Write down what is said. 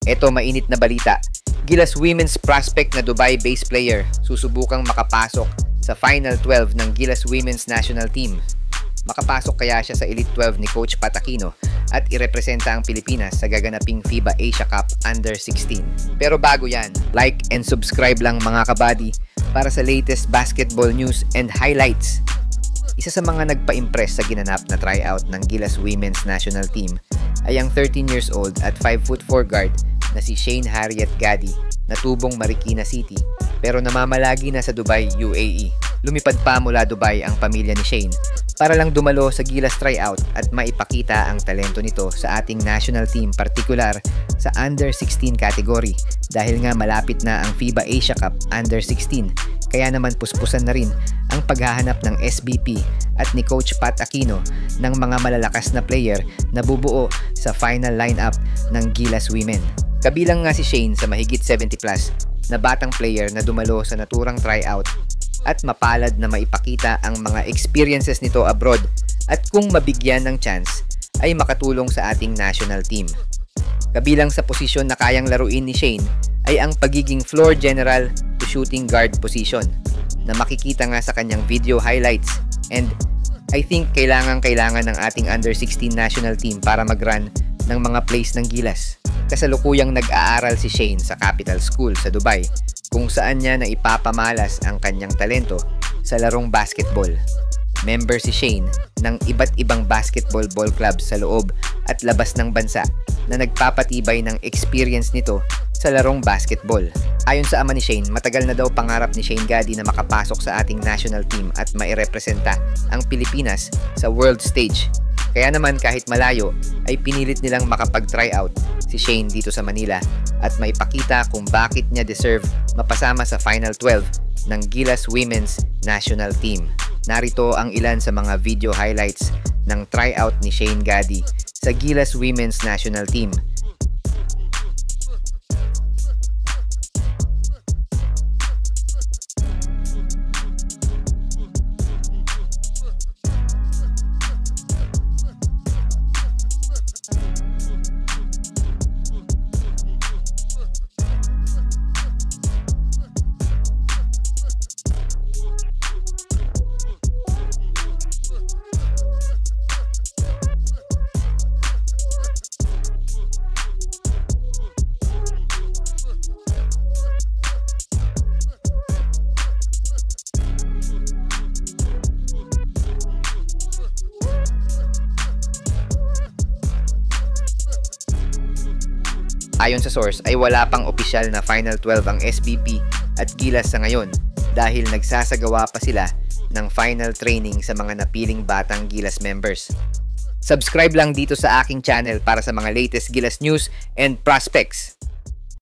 Eto mainit na balita. Gilas Women's prospect na Dubai-based player susubukang makapasok sa Final 12 ng Gilas Women's National Team. Makapasok kaya siya sa Elite 12 ni Coach Pat Aquino at irepresenta ang Pilipinas sa gaganaping FIBA Asia Cup Under-16. Pero bago yan, like and subscribe lang mga kabady para sa latest basketball news and highlights. Isa sa mga nagpa-impress sa ginanap na tryout ng Gilas Women's National Team ay ang 13 years old at 5'4" guard na si Shane Harriet Gadi na tubong Marikina City pero namamalagi na sa Dubai, UAE. Lumipad pa mula Dubai ang pamilya ni Shane para lang dumalo sa Gilas tryout at maipakita ang talento nito sa ating national team, partikular sa Under-16 category dahil nga malapit na ang FIBA Asia Cup Under-16. Kaya naman puspusan na rin ang paghahanap ng SBP at ni Coach Pat Aquino ng mga malalakas na player na bubuo sa final lineup ng Gilas Women. Kabilang nga si Shane sa mahigit 70+ na batang player na dumalo sa naturang tryout at mapalad na maipakita ang mga experiences nito abroad at kung mabigyan ng chance ay makatulong sa ating national team. Kabilang sa posisyon na kayang laruin ni Shane ay ang pagiging floor general to shooting guard position na makikita nga sa kanyang video highlights, and I think kailangan ng ating Under-16 national team para mag-run ng mga plays ng Gilas. Kasalukuyang nag-aaral si Shane sa Capital School sa Dubai kung saan niya na ipapamalas ang kanyang talento sa larong basketball. Member si Shane ng iba't ibang basketball ball clubs sa loob at labas ng bansa na nagpapatibay ng experience nito sa larong basketball. Ayon sa ama ni Shane, matagal na daw pangarap ni Shane Gadi na makapasok sa ating national team at mairepresenta ang Pilipinas sa world stage. Kaya naman kahit malayo ay pinilit nilang makapag-tryout si Shane dito sa Manila at maipakita kung bakit niya deserve mapasama sa Final 12 ng Gilas Women's National Team. Narito ang ilan sa mga video highlights ng tryout ni Shane Gadi sa Gilas Women's National Team. Ayon sa source ay wala pang opisyal na Final 12 ang SBP at Gilas sa ngayon dahil nagsasagawa pa sila ng final training sa mga napiling batang Gilas members. Subscribe lang dito sa aking channel para sa mga latest Gilas news and prospects.